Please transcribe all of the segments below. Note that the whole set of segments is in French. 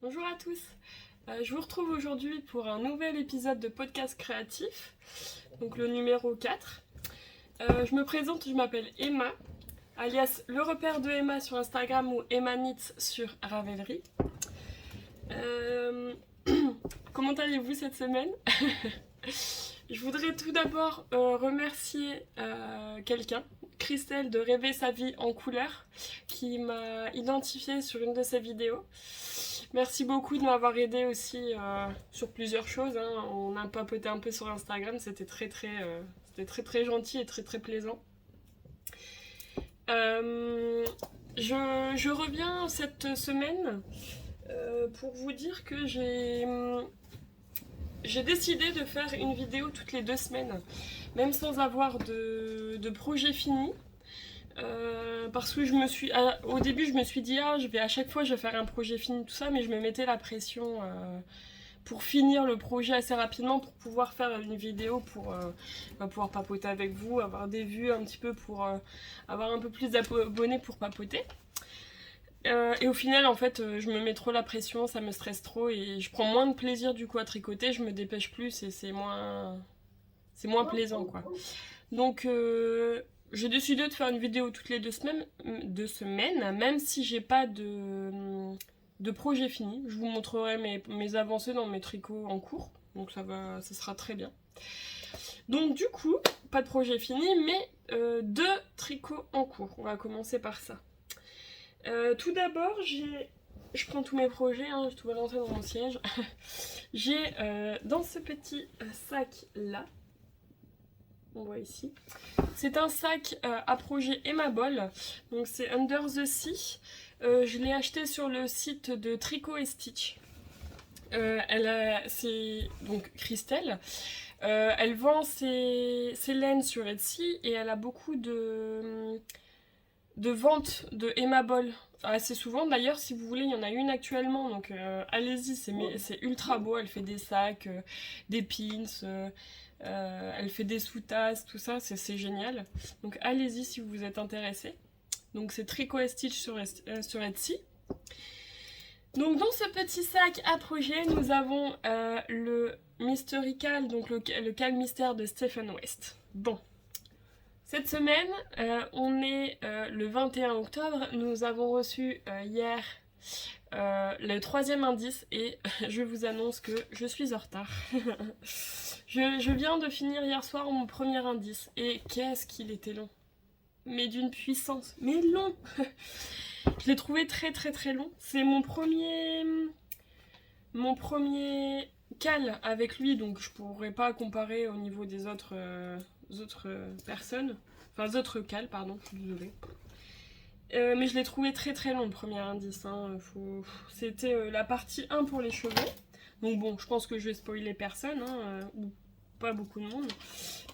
Bonjour à tous, je vous retrouve aujourd'hui pour un nouvel épisode de podcast créatif, donc le numéro 4. Je me présente, je m'appelle Emma, alias le repère de Emma sur Instagram ou Emma Knits sur Ravelry. Comment allez-vous cette semaine? Je voudrais tout d'abord remercier quelqu'un, Christelle de Rêver sa vie en couleur, qui m'a identifiée sur une de ses vidéos. Merci beaucoup de m'avoir aidé aussi sur plusieurs choses. On a papoté un peu sur Instagram, c'était très gentil et très plaisant. Je reviens cette semaine pour vous dire que j'ai décidé de faire une vidéo toutes les 2 semaines, même sans avoir de projet fini. Parce que au début je me suis dit à chaque fois je vais faire un projet fini tout ça, mais je me mettais la pression pour finir le projet assez rapidement pour pouvoir faire une vidéo pour pouvoir papoter avec vous, avoir des vues un petit peu pour avoir un peu plus d'abonnés pour papoter. Et au final en fait je me mets trop la pression, ça me stresse trop et je prends moins de plaisir du coup à tricoter, je me dépêche plus et c'est moins plaisant quoi. Donc j'ai décidé de faire une vidéo toutes les 2 semaines, même si j'ai pas de projet fini. Je vous montrerai mes avancées dans mes tricots en cours, donc ça sera très bien. Donc du coup, pas de projet fini, mais 2 tricots en cours. On va commencer par ça. Tout d'abord, je prends tous mes projets, je tout balancer dans mon siège. J'ai dans ce petit sac là, on voit ici, c'est un sac à projet Emma Ball, donc c'est Under the Sea. Je l'ai acheté sur le site de Tricot et Stitch. C'est donc Christelle. Elle vend ses laines sur Etsy et elle a beaucoup de ventes de Emma Ball assez souvent. D'ailleurs, si vous voulez, il y en a une actuellement, donc allez-y, c'est ultra beau. Elle fait des sacs, des pins, elle fait des sous-tasses, tout ça, c'est génial. Donc allez-y si vous êtes intéressé. Donc c'est Tricot et Stitch sur Etsy. Donc dans ce petit sac à projet, nous avons le Mystery Cal, donc le cal mystère de Stephen West. Bon. Cette semaine, on est le 21 octobre, nous avons reçu hier le 3e indice et je vous annonce que je suis en retard. je viens de finir hier soir mon premier indice et qu'est-ce qu'il était long. Mais d'une puissance, mais long. Je l'ai trouvé très long. C'est mon premier cal avec lui, donc je pourrais pas comparer au niveau des autres personnes, enfin des autres cals, pardon, je suis désolée. Mais je l'ai trouvé très long le premier indice. C'était la partie 1 pour les cheveux. Donc bon, je pense que je vais spoiler personne, ou pas beaucoup de monde.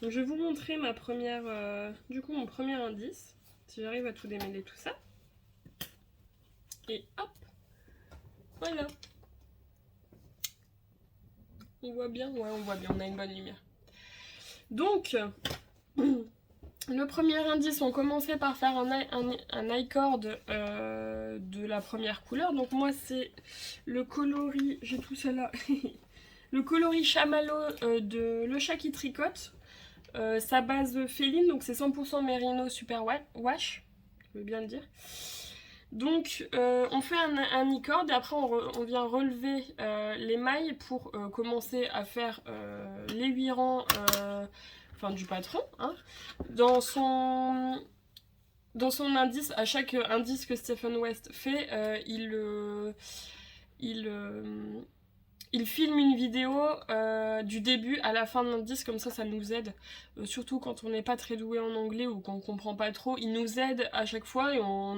Donc je vais vous montrer mon premier indice, si j'arrive à tout démêler tout ça. Et hop, voilà. On voit bien? Ouais, on voit bien, on a une bonne lumière. Donc, le premier indice, on commençait par faire un i-cord de la première couleur. Donc moi, c'est le coloris, j'ai tout ça là, le coloris chamallow de Le Chat qui tricote. Sa base féline, donc c'est 100% Merino Super Wash, je veux bien le dire. Donc on fait un i-cord et après on vient relever les mailles pour commencer à faire les 8 rangs du patron. Dans son indice, à chaque indice que Stephen West fait, il filme une vidéo du début à la fin de l'indice, comme ça nous aide, surtout quand on n'est pas très doué en anglais ou qu'on comprend pas trop, il nous aide à chaque fois et on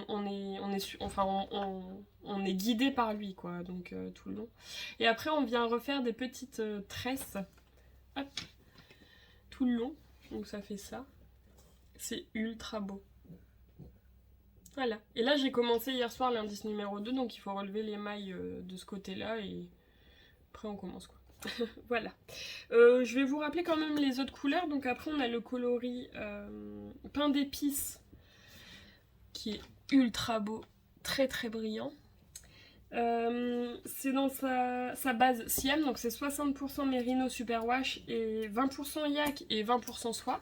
est guidé par lui quoi, donc tout le long. Et après on vient refaire des petites tresses, hop, tout le long, donc ça fait ça, c'est ultra beau. Voilà, et là j'ai commencé hier soir l'indice numéro 2, donc il faut relever les mailles de ce côté là et après on commence quoi. Voilà. Je vais vous rappeler quand même les autres couleurs. Donc après on a le coloris pain d'épices qui est ultra beau, très brillant. C'est dans sa base Siam, donc c'est 60% Merino Superwash et 20% Yak et 20% soie.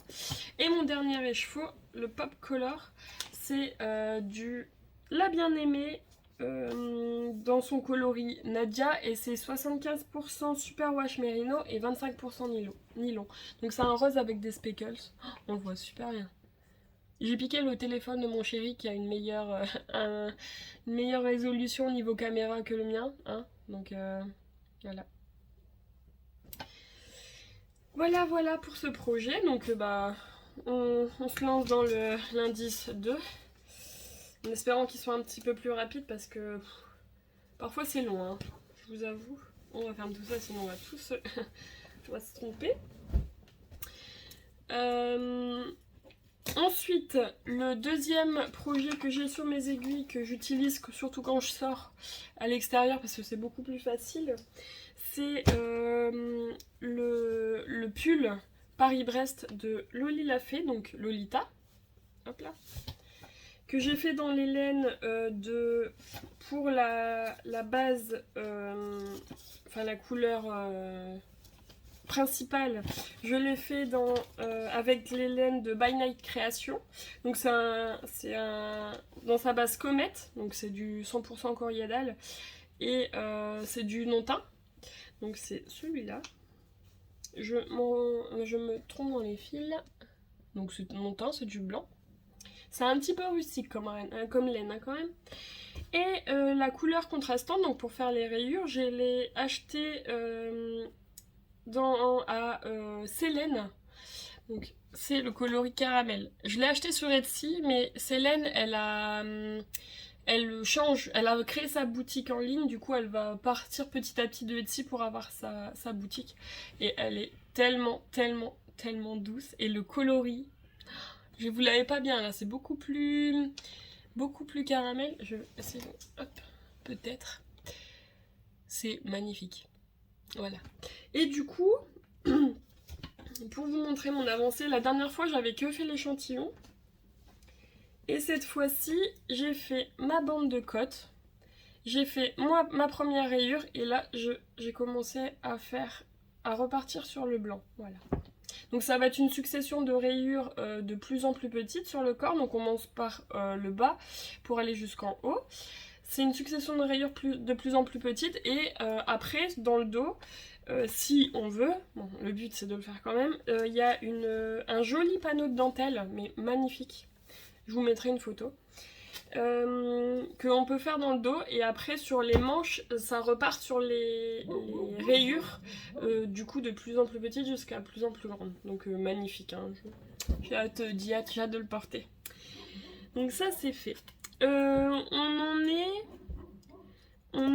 Et mon dernier écheveau, le Pop Color, c'est du La Bien-Aimée dans son coloris Nadia et c'est 75% Superwash Merino et 25% nylon. Donc c'est un rose avec des speckles. Oh, on le voit super bien. J'ai piqué le téléphone de mon chéri qui a une meilleure résolution au niveau caméra que le mien. Hein, donc voilà. Voilà pour ce projet. Donc on se lance dans l'indice 2. En espérant qu'il soit un petit peu plus rapide parce que parfois c'est long. Hein, je vous avoue. On va faire tout ça sinon on va tous on va se tromper. Ensuite, le deuxième projet que j'ai sur mes aiguilles, que j'utilise surtout quand je sors à l'extérieur parce que c'est beaucoup plus facile, c'est le pull Paris-Brest de Loli Lafay, donc Lolita, hop là, que j'ai fait dans les laines pour la base, enfin la couleur principale, je l'ai fait avec les laines de By Night Création. Donc c'est dans sa base comète, donc c'est du 100% coriadal et c'est du non-teint. Donc c'est celui-là. Je me trompe dans les fils. Donc c'est non-teint, c'est du blanc. C'est un petit peu rustique comme laine hein, quand même. Et la couleur contrastante, donc pour faire les rayures, je l'ai acheté à Célène. Donc c'est le coloris caramel. Je l'ai acheté sur Etsy, mais Célène, elle change, elle a créé sa boutique en ligne, du coup elle va partir petit à petit de Etsy pour avoir sa boutique. Et elle est tellement douce. Et le coloris, je vous l'avais pas bien là, c'est beaucoup plus caramel. Je vais essayer, hop, peut-être. C'est magnifique. Voilà. Et du coup, pour vous montrer mon avancée, la dernière fois j'avais que fait l'échantillon. Et cette fois-ci, j'ai fait ma bande de côte. J'ai fait ma première rayure et là j'ai commencé à repartir sur le blanc. Voilà. Donc ça va être une succession de rayures de plus en plus petites sur le corps. Donc on commence par le bas pour aller jusqu'en haut. C'est une succession de rayures de plus en plus petites et après dans le dos, si on veut, bon, le but c'est de le faire quand même, il y a un joli panneau de dentelle, mais magnifique. Je vous mettrai une photo. qu'on peut faire dans le dos et après sur les manches ça repart sur les rayures du coup de plus en plus petites jusqu'à plus en plus grandes, donc magnifique hein. J'ai hâte de le porter. Donc ça c'est fait. On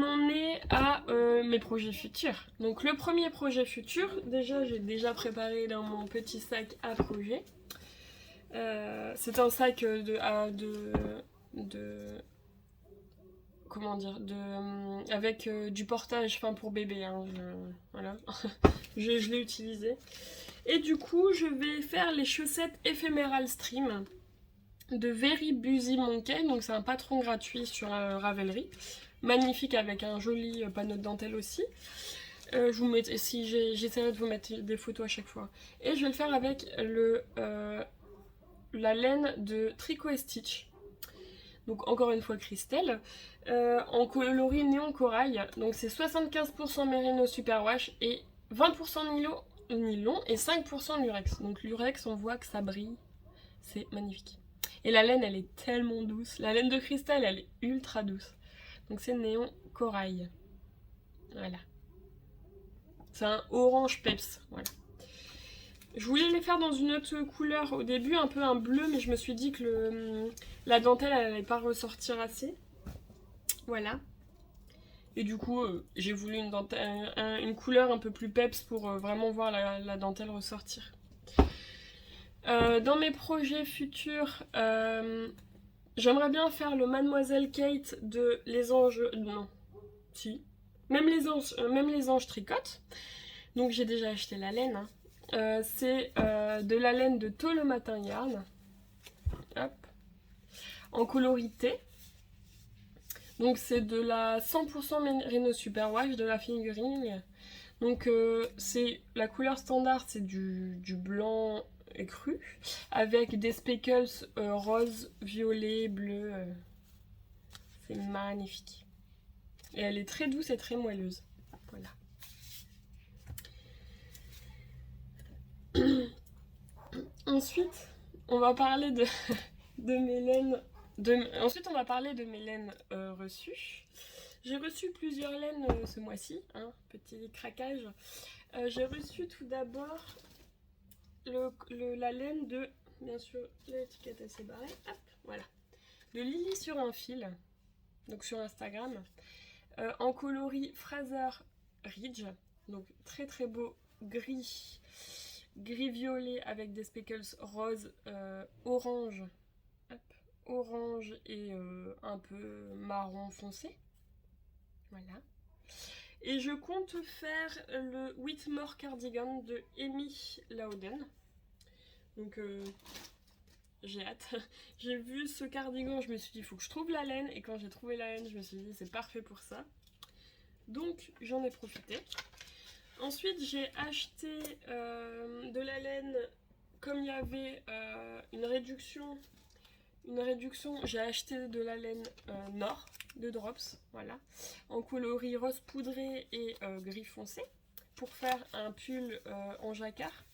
en est à mes projets futurs. Donc le premier projet futur, j'ai déjà préparé dans mon petit sac à projet. C'est un sac comment dire, avec du portage fin pour bébé hein, voilà. je l'ai utilisé et du coup je vais faire les chaussettes éphémérales stream de Very Busy Monkey. Donc c'est un patron gratuit sur Ravelry, magnifique avec un joli panneau de dentelle aussi. Je vous mets, j'essaierai de vous mettre des photos à chaque fois. Et je vais le faire avec la laine de Tricot et Stitch. Donc encore une fois Christelle, en coloris néon corail. Donc c'est 75% Merino Superwash et 20% nylon et 5% lurex. Donc lurex, on voit que ça brille, c'est magnifique. Et la laine, elle est tellement douce. La laine de Christelle, elle est ultra douce. Donc c'est néon corail. Voilà. C'est un orange peps. Voilà. Je voulais les faire dans une autre couleur au début, un peu un bleu, mais je me suis dit que la dentelle, elle n'allait pas ressortir assez. Voilà. Et du coup, j'ai voulu une couleur un peu plus peps pour vraiment voir la dentelle ressortir. Dans mes projets futurs, j'aimerais bien faire le Mademoiselle Kate de Les Anges... Non, si. Même les anges tricotent. Donc j'ai déjà acheté la laine. Hein. C'est de la laine de Tôt le Matin Yarn. Hop. En colorité. Donc c'est de la 100% Merino Superwash, de la fingering. Donc c'est la couleur standard, c'est du blanc cru avec des speckles rose, violet, bleu. C'est magnifique. Et elle est très douce et très moelleuse. Voilà. Ensuite, on va parler de mes laines. Ensuite, on va parler de mes laines reçues. J'ai reçu plusieurs laines ce mois-ci, hein, petit craquage. J'ai reçu tout d'abord la laine de, bien sûr, l'étiquette est séparée, hop, voilà, de Lily sur un fil, donc sur Instagram, en coloris Fraser Ridge, donc très très beau gris violet avec des speckles rose, orange, hop, orange et un peu marron foncé. Voilà. Et je compte faire le Whitmore Cardigan de Amy Loudon. Donc j'ai hâte. J'ai vu ce cardigan, je me suis dit il faut que je trouve la laine. Et quand j'ai trouvé la laine, je me suis dit c'est parfait pour ça. Donc j'en ai profité. Ensuite j'ai acheté de la laine, comme il y avait une réduction, j'ai acheté de la laine Nord de Drops, voilà, en coloris rose poudré et gris foncé, pour faire un pull en jacquard,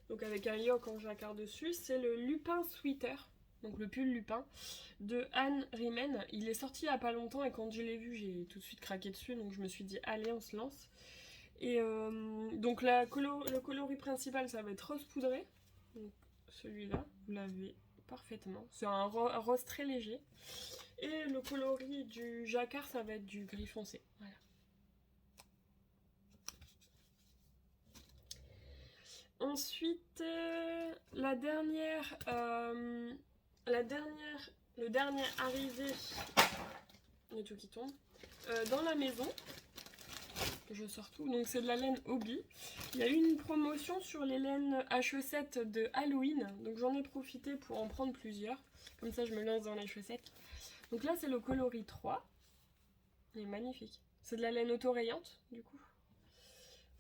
donc avec un yoke en jacquard dessus. C'est le Lupin Sweater, donc le pull Lupin de Anne Riemann. Il est sorti il n'y a pas longtemps et quand je l'ai vu j'ai tout de suite craqué dessus, donc je me suis dit allez on se lance. Et donc le coloris principal ça va être rose poudré, donc celui-là vous l'avez parfaitement, c'est un rose très léger, et le coloris du jacquard ça va être du gris foncé, voilà. Ensuite le dernier arrivé, il y a tout qui tombe, dans la maison, je sors tout, donc c'est de la laine Hobby. Il y a eu une promotion sur les laines à chaussettes de Halloween, donc j'en ai profité pour en prendre plusieurs, comme ça je me lance dans les chaussettes. Donc là c'est le coloris 3, il est magnifique, c'est de la laine autorayante du coup.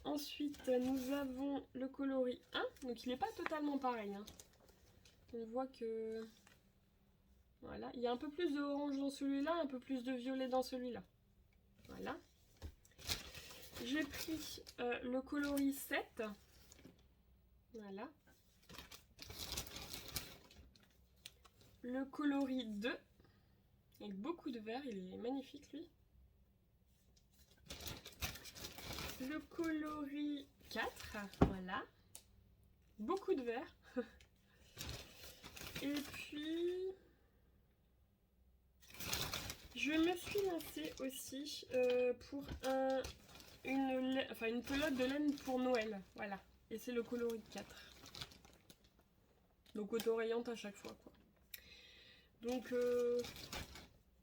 Ensuite nous avons le coloris 1, donc il n'est pas totalement pareil, hein. On voit que voilà, il y a un peu plus de orange dans celui-là, un peu plus de violet dans celui-là, voilà. J'ai pris le coloris 7, voilà. Le coloris 2, avec beaucoup de vert, il est magnifique lui. Le coloris 4, voilà. Beaucoup de vert. Et puis, je me suis lancée aussi pour une pelote de laine pour Noël, voilà. Et c'est le coloris 4. Donc auto-rayante à chaque fois, quoi. Donc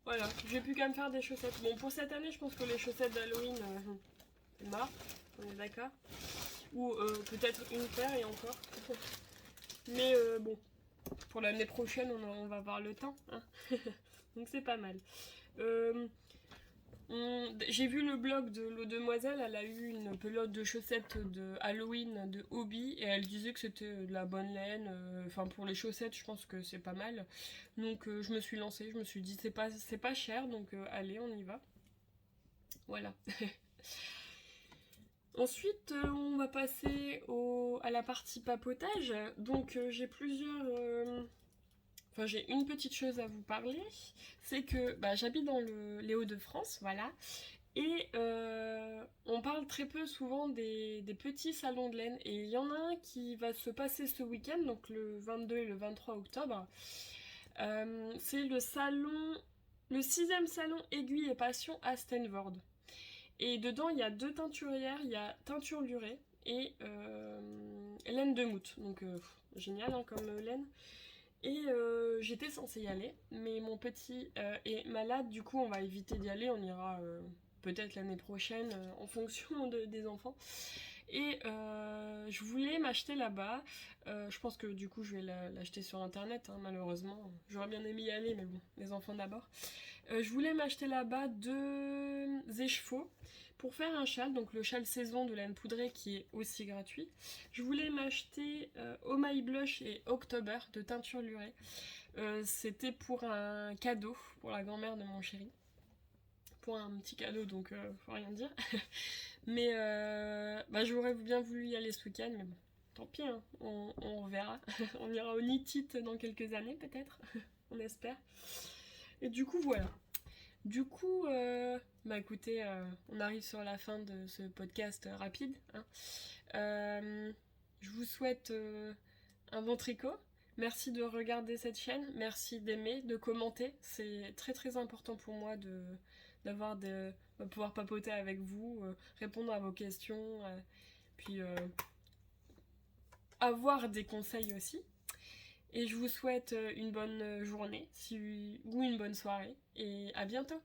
voilà, j'ai plus qu'à me faire des chaussettes. Bon, pour cette année, je pense que les chaussettes d'Halloween, c'est mort, on est d'accord. Ou peut-être une paire et encore. Mais bon, pour l'année prochaine, on va avoir le temps, hein. Donc c'est pas mal. J'ai vu le blog de l'eau demoiselle, elle a eu une pelote de chaussettes de Halloween de Hobby et elle disait que c'était de la bonne laine. Enfin pour les chaussettes je pense que c'est pas mal. Donc je me suis lancée, je me suis dit c'est pas cher, donc allez on y va. Voilà. Ensuite on va passer à la partie papotage. Donc j'ai plusieurs... Enfin, j'ai une petite chose à vous parler, c'est que j'habite dans les Hauts-de-France, voilà, et on parle très peu souvent des petits salons de laine, et il y en a un qui va se passer ce week-end, donc le 22 et le 23 octobre. C'est le 6e salon Aiguille et Passion à Stanford. Et dedans, il y a 2 teinturières, il y a Teinture Lurée et laine de moute, donc génial hein, comme laine. Et j'étais censée y aller, mais mon petit est malade, du coup on va éviter d'y aller, on ira peut-être l'année prochaine en fonction des enfants. Et je voulais m'acheter là-bas. Je pense que du coup je vais l'acheter sur internet, hein, malheureusement. J'aurais bien aimé y aller, mais bon, les enfants d'abord. Je voulais m'acheter là-bas 2 écheveaux pour faire un châle, donc le châle saison de laine poudrée qui est aussi gratuit. Je voulais m'acheter Oh My Blush et October de teinture lurée. C'était pour un cadeau pour la grand-mère de mon chéri. Pour un petit cadeau, donc faut rien dire. Mais bah, j'aurais bien voulu y aller ce week-end, mais bon, tant pis, hein, on reverra. On ira au Nitit dans quelques années peut-être, on espère. Et du coup voilà. Du coup, bah écoutez, on arrive sur la fin de ce podcast rapide, hein. Je vous souhaite un bon tricot. Merci de regarder cette chaîne, merci d'aimer, de commenter. C'est très très important pour moi de pouvoir papoter avec vous, répondre à vos questions, puis avoir des conseils aussi. Et je vous souhaite une bonne journée ou une bonne soirée et à bientôt.